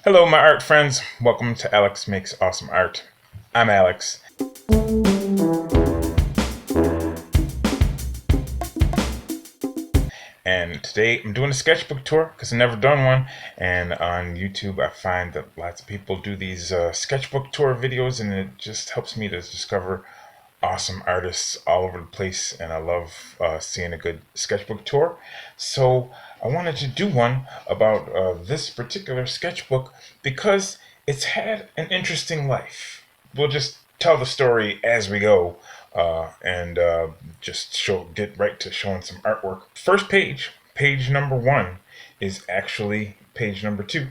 Hello, my art friends. Welcome to Alex Makes Awesome Art. I'm Alex. And today I'm doing a sketchbook tour because I've never done one. And on YouTube, I find that lots of people do these sketchbook tour videos, and it just helps me to discover awesome artists all over the place. And I love seeing a good sketchbook tour. So I wanted to do one about this particular sketchbook because it's had an interesting life. We'll just tell the story as we go, and just get right to showing some artwork. First page, page number 1, is actually page number 2,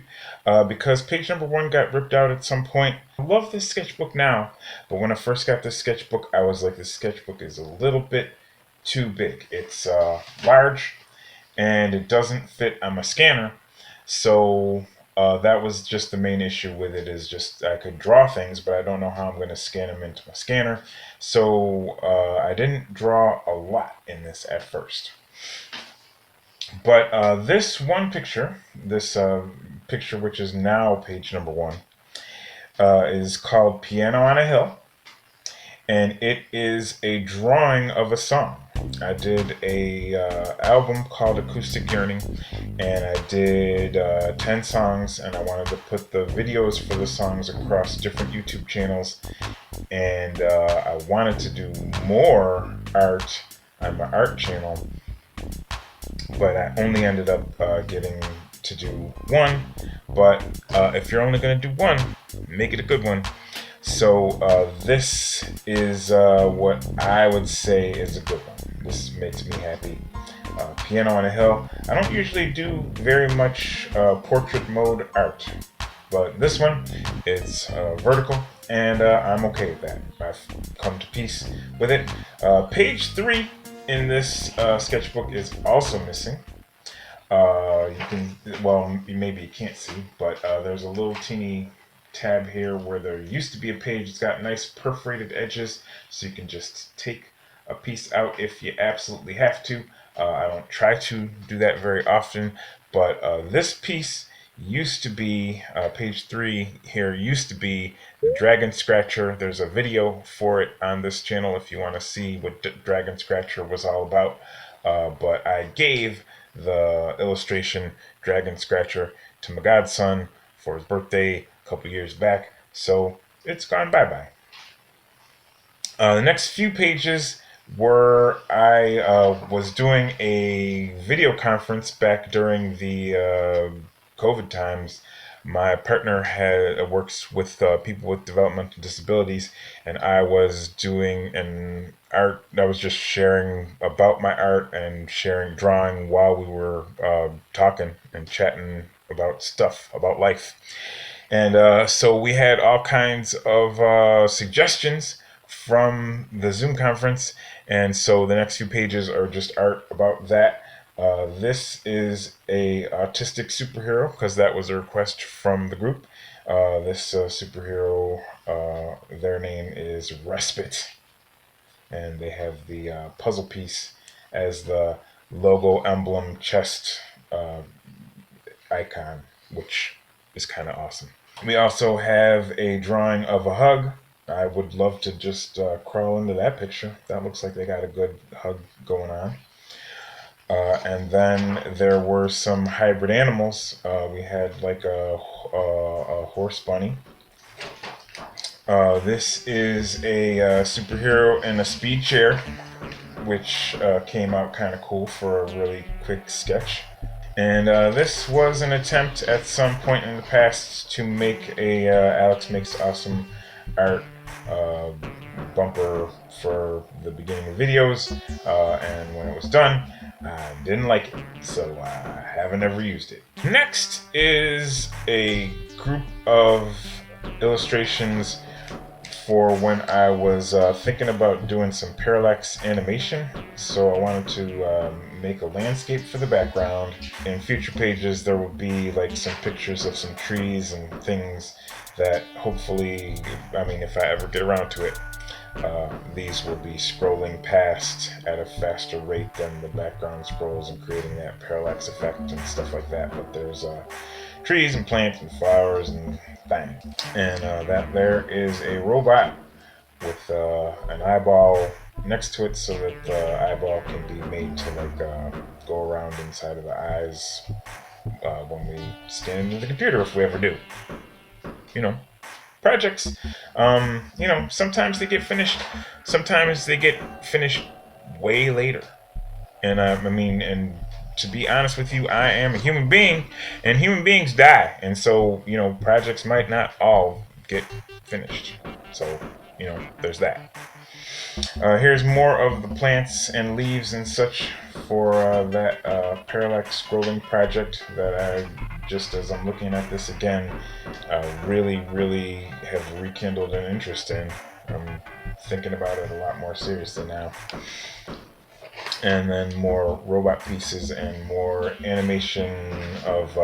because page number 1 got ripped out at some point. I love this sketchbook now, but when I first got this sketchbook, I was like, this sketchbook is a little bit too big. It's large, and it doesn't fit on my scanner. So that was just the main issue with it, is just I could draw things, but I don't know how I'm going to scan them into my scanner. So I didn't draw a lot in this at first. But this one picture, this picture which is now page number 1, is called Piano on a Hill. And it is a drawing of a song. I did a album called Acoustic Yearning, and I did 10 songs, and I wanted to put the videos for the songs across different YouTube channels, and I wanted to do more art on my art channel, but I only ended up getting to do one. But if you're only going to do one, make it a good one. So this is what I would say is a good one. This makes me happy. Piano on a Hill. I don't usually do very much portrait mode art, but this one, it's vertical, and I'm okay with that. I've come to peace with it. Page 3 in this sketchbook is also missing. Maybe you can't see, but there's a little teeny tab here where there used to be a page. It's got nice perforated edges, so you can just take a piece out if you absolutely have to. I don't try to do that very often, but this piece used to be, page 3 here used to be Dragon Scratcher. There's a video for it on this channel if you want to see what Dragon Scratcher was all about, but I gave the illustration Dragon Scratcher to my godson for his birthday a couple years back, so it's gone bye-bye. The next few pages were I was doing a video conference back during the COVID times. My partner works with people with developmental disabilities, and I was doing an art. I was just sharing about my art and drawing while we were talking and chatting about stuff, about life. And so we had all kinds of suggestions from the Zoom conference, and so the next few pages are just art about that. This is a autistic superhero because that was a request from the group. This superhero, their name is Respite, and they have the puzzle piece as the logo emblem chest icon, which is kind of awesome. We also have a drawing of a hug. I would love to just crawl into that picture. That looks like they got a good hug going on. And then there were some hybrid animals. We had like a horse bunny. This is a superhero in a speed chair, which came out kind of cool for a really quick sketch. And this was an attempt at some point in the past to make a Alex Makes Awesome Art bumper for the beginning of videos, and when it was done, I didn't like it, so I haven't ever used it. Next is a group of illustrations for when I was thinking about doing some parallax animation. So I wanted to make a landscape for the background. In future pages there will be like some pictures of some trees and things that hopefully, if I ever get around to it, these will be scrolling past at a faster rate than the background scrolls and creating that parallax effect and stuff like that. But there's trees and plants and flowers and things. And that there is a robot with an eyeball next to it, so that the eyeball can be made to like go around inside of the eyes when we stand into the computer, if we ever do. You know, projects. Sometimes they get finished. Sometimes they get finished way later. And and to be honest with you, I am a human being, and human beings die, and so projects might not all get finished. So there's that. Here's more of the plants and leaves and such for that parallax scrolling project that I, just as I'm looking at this again, really have rekindled an interest in. I'm thinking about it a lot more seriously now. And then more robot pieces and more animation of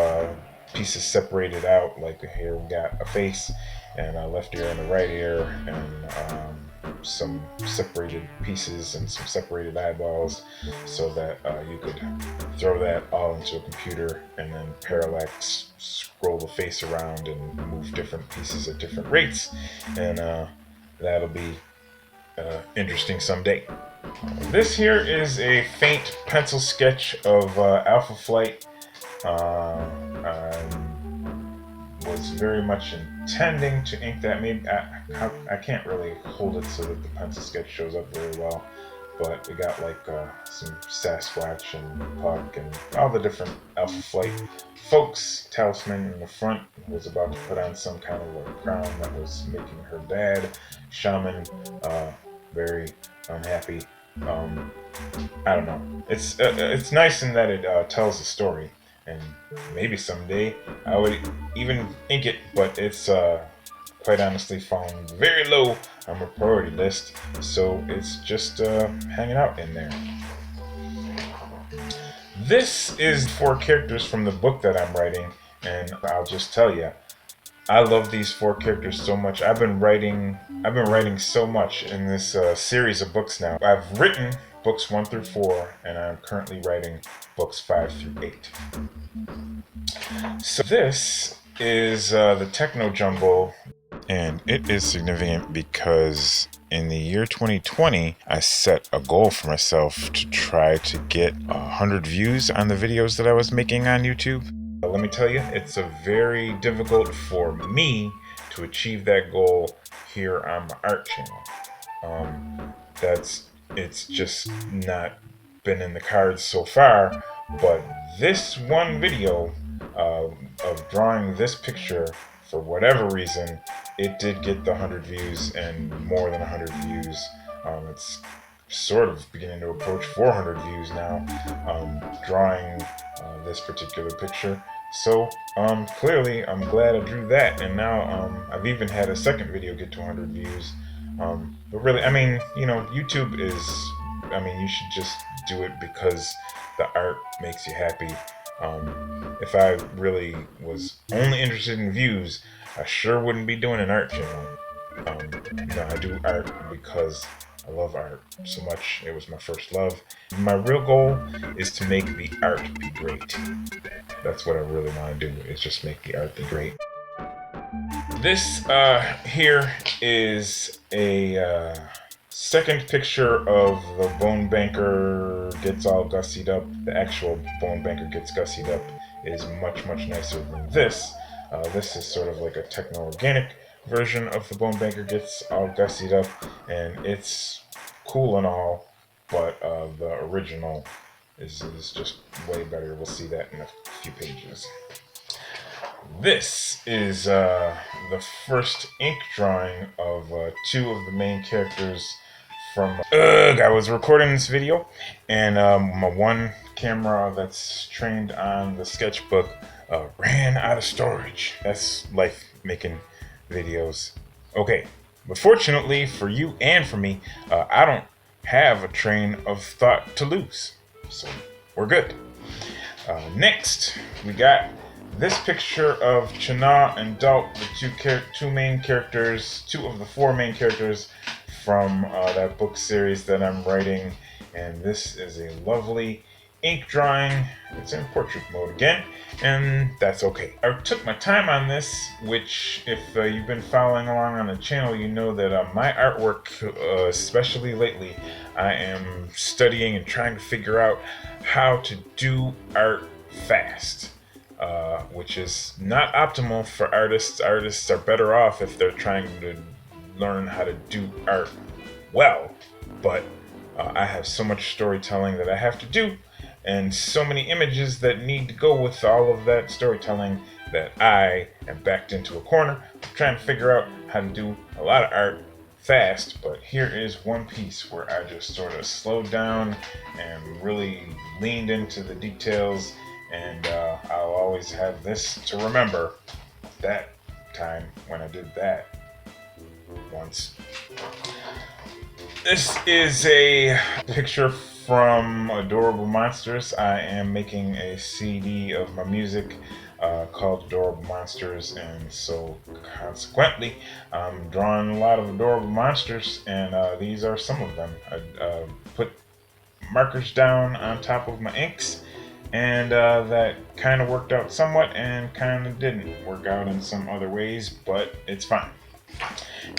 pieces separated out. Like here we got a face and a left ear and a right ear, and some separated pieces and some separated eyeballs, so that you could throw that all into a computer and then parallax scroll the face around and move different pieces at different rates, and that'll be interesting someday. This here is a faint pencil sketch of Alpha Flight. I was very much intending to ink that. Maybe I can't really hold it so that the pencil sketch shows up very well, but we got like some Sasquatch and Puck and all the different Alpha Flight folks. Talisman in the front was about to put on some kind of a crown that was making her dad, Shaman, very unhappy. I don't know. It's nice in that it tells a story, and maybe someday I would even ink it, but it's quite honestly fallen very low on my priority list, so it's just hanging out in there. This is 4 characters from the book that I'm writing, and I'll just tell you, I love these 4 characters so much. I've been writing so much in this series of books now. I've written books 1 through 4, and I'm currently writing books 5 through 8. So this is the Techno Jumbo, and it is significant because in the year 2020, I set a goal for myself to try to get 100 views on the videos that I was making on YouTube. Let me tell you, it's very difficult for me to achieve that goal here on my art channel. It's just not been in the cards so far, but this one video of drawing this picture, for whatever reason, it did get the 100 views and more than 100 views. It's sort of beginning to approach 400 views now, drawing this particular picture. So clearly I'm glad I drew that, and now I've even had a second video get to 100 views. But really, YouTube is, you should just do it because the art makes you happy. If I really was only interested in views, I sure wouldn't be doing an art channel. I do art because I love art so much. It was my first love. My real goal is to make the art be great. That's what I really want to do, is just make the art be great. This here is a second picture of the bone banker gets all gussied up. The actual bone banker gets gussied up is much nicer than this. This is sort of like a techno-organic version of the bone banker gets all gussied up, and it's cool and all, but the original is just way better. We'll see that in a few pages. This is the first ink drawing of 2 of the main characters from I was recording this video, and my one camera that's trained on the Sketchbook ran out of storage. That's life making videos. Okay, but fortunately for you and for me, I don't have a train of thought to lose, so we're good. Next, we got this picture of Chana and Dalt, the 2 main characters, 2 of the 4 main characters from that book series that I'm writing, and this is a lovely ink drawing. It's in portrait mode again, and that's okay. I took my time on this, which if you've been following along on the channel, you know that my artwork, especially lately, I am studying and trying to figure out how to do art fast. Which is not optimal for artists. Artists are better off if they're trying to learn how to do art well, but I have so much storytelling that I have to do, and so many images that need to go with all of that storytelling that I am backed into a corner trying to figure out how to do a lot of art fast. But here is one piece where I just sort of slowed down and really leaned into the details, and I'll always have this to remember that time when I did that once. This is a picture from Adorable Monsters. I am making a CD of my music called Adorable Monsters, and so consequently I'm drawing a lot of adorable monsters, and these are some of them. I put markers down on top of my inks, and that kind of worked out somewhat and kind of didn't work out in some other ways, but it's fine.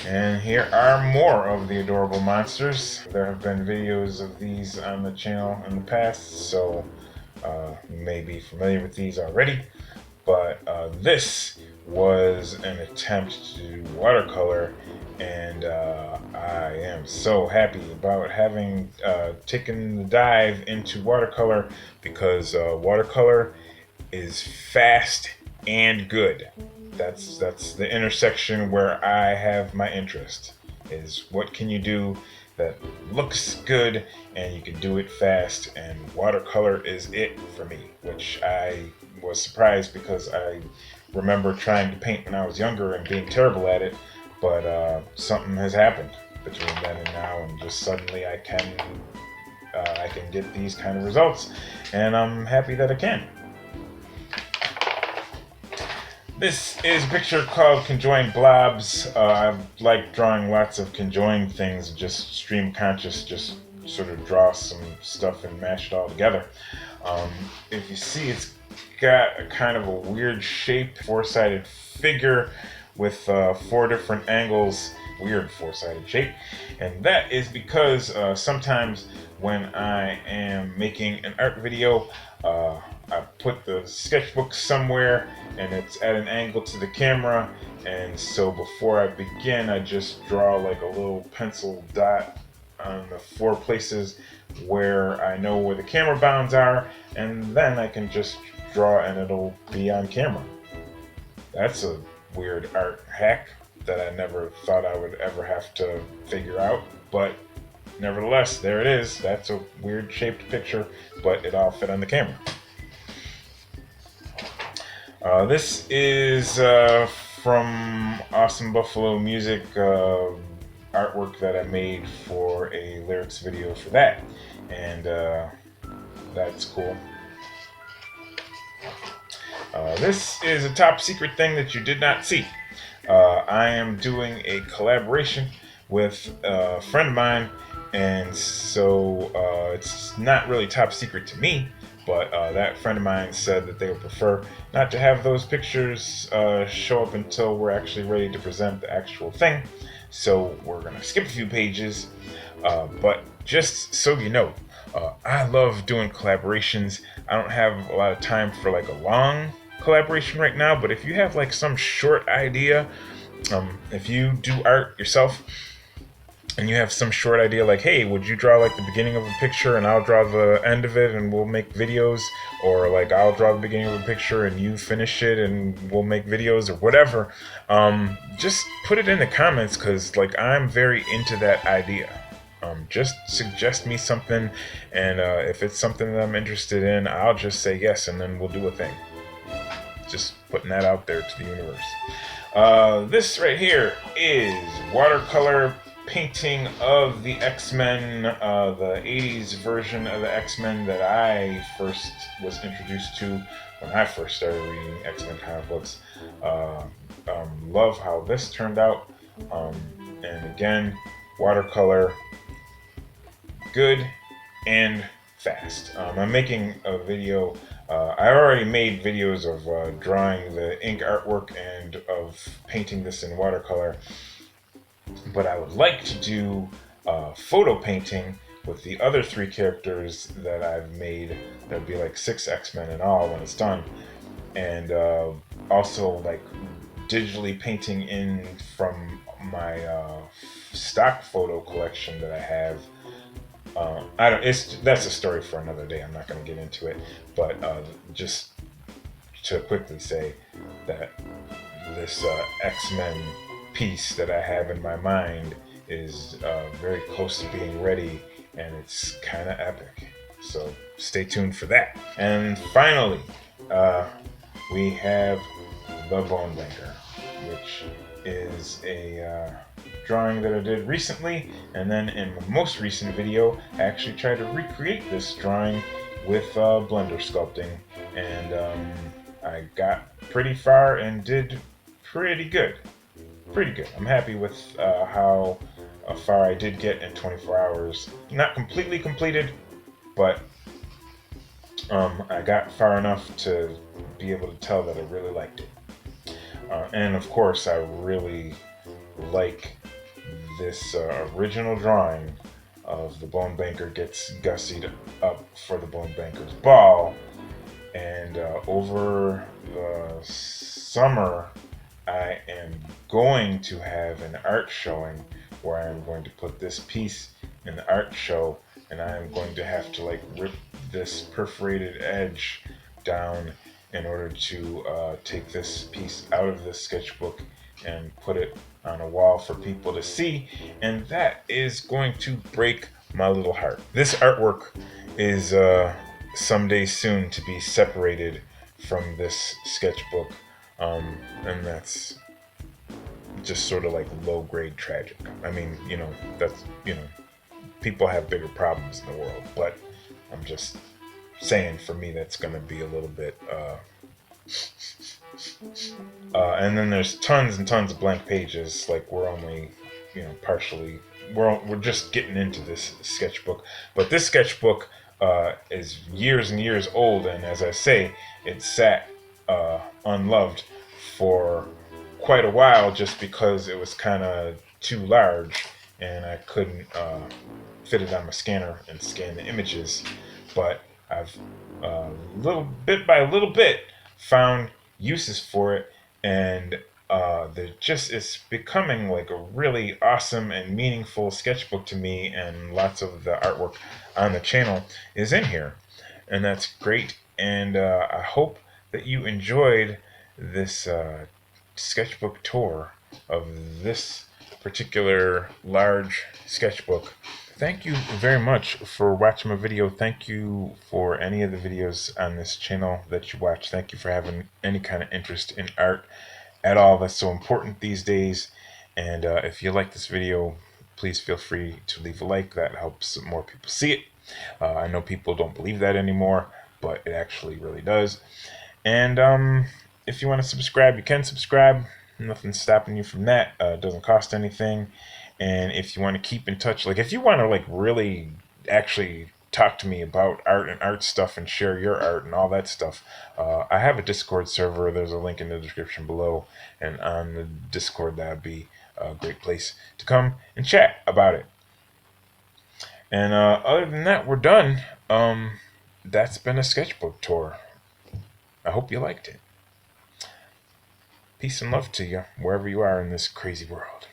And here are more of the adorable monsters. There have been videos of these on the channel in the past, so you may be familiar with these already. But this was an attempt to do watercolor, and I am so happy about having taken the dive into watercolor, because watercolor is fast and good. That's the intersection where I have my interest, is what can you do that looks good and you can do it fast, and watercolor is it for me, which I was surprised because I remember trying to paint when I was younger and being terrible at it, but something has happened between then and now, and just suddenly I can get these kind of results, and I'm happy that I can. This is a picture called Conjoined Blobs. I like drawing lots of conjoined things, just stream conscious, just sort of draw some stuff and mash it all together. If you see, it's got a kind of a weird shape, four-sided figure with 4 different angles, weird four-sided shape. And that is because sometimes when I am making an art video, I put the sketchbook somewhere and it's at an angle to the camera, and so before I begin I just draw like a little pencil dot on the 4 places where I know where the camera bounds are, and then I can just draw and it'll be on camera. That's a weird art hack that I never thought I would ever have to figure out, but nevertheless, there it is. That's a weird shaped picture, but it all fit on the camera. This is from Awesome Buffalo Music, artwork that I made for a lyrics video for that, and that's cool. This is a top secret thing that you did not see. I am doing a collaboration with a friend of mine, and so it's not really top secret to me, but that friend of mine said that they would prefer not to have those pictures show up until we're actually ready to present the actual thing. So we're going to skip a few pages, but just so you know, I love doing collaborations. I don't have a lot of time for like a long collaboration right now, but if you have like some short idea, if you do art yourself and you have some short idea like, hey, would you draw like the beginning of a picture and I'll draw the end of it and we'll make videos, or like I'll draw the beginning of a picture and you finish it and we'll make videos, or whatever, just put it in the comments, because like I'm very into that idea. Just suggest me something, and if it's something that I'm interested in, I'll just say yes, and then we'll do a thing. Just putting that out there to the universe. This right here is watercolor painting of the X-Men, the 80s version of the X-Men that I first was introduced to when I first started reading X-Men comic books. Love how this turned out. And again, watercolor, good and fast. I'm making a video. I already made videos of drawing the ink artwork and of painting this in watercolor, but I would like to do photo painting with the other three characters that I've made. There'd be like 6 X-Men in all when it's done, and also like digitally painting in from my stock photo collection that I have. I don't. That's a story for another day. I'm not going to get into it, but just to quickly say that this X-Men piece that I have in my mind is very close to being ready, and it's kind of epic. So stay tuned for that. And finally, we have the Bone Banker, which is a drawing that I did recently, and then in the most recent video I actually tried to recreate this drawing with blender sculpting, and I got pretty far and did pretty good. I'm happy with how far I did get in 24 hours. Not completely completed, but I got far enough to be able to tell that I really liked it. And of course, I really like this original drawing of the Bone Banker gets gussied up for the Bone Banker's ball. And over the summer, I am going to have an art showing where I'm going to put this piece in the art show, and I am going to have to like rip this perforated edge down in order to take this piece out of the sketchbook and put it on a wall for people to see, and that is going to break my little heart. This artwork is someday soon to be separated from this sketchbook, and that's just sort of like low grade tragic. I mean, that's, people have bigger problems in the world, but I'm just saying, for me, that's going to be a little bit and then there's tons and tons of blank pages. Like, we're only partially, we're just getting into this sketchbook, but this sketchbook is years and years old, and as I say, it sat unloved for quite a while just because it was kind of too large and I couldn't fit it on my scanner and scan the images. But I've little bit by little bit found uses for it, and it's becoming like a really awesome and meaningful sketchbook to me, and lots of the artwork on the channel is in here, and that's great. And I hope that you enjoyed this sketchbook tour of this particular large sketchbook. Thank you very much for watching my video. Thank you for any of the videos on this channel that you watch. Thank you for having any kind of interest in art at all. That's so important these days. And if you like this video, please feel free to leave a like. That helps more people see it. I know people don't believe that anymore, but it actually really does. And if you want to subscribe, you can subscribe. Nothing's stopping you from that. It doesn't cost anything. And if you want to keep in touch, like if you want to like really actually talk to me about art and art stuff and share your art and all that stuff, I have a Discord server. There's a link in the description below, and on the Discord, that would be a great place to come and chat about it. And other than that, we're done. That's been a sketchbook tour. I hope you liked it. Peace and love to you wherever you are in this crazy world.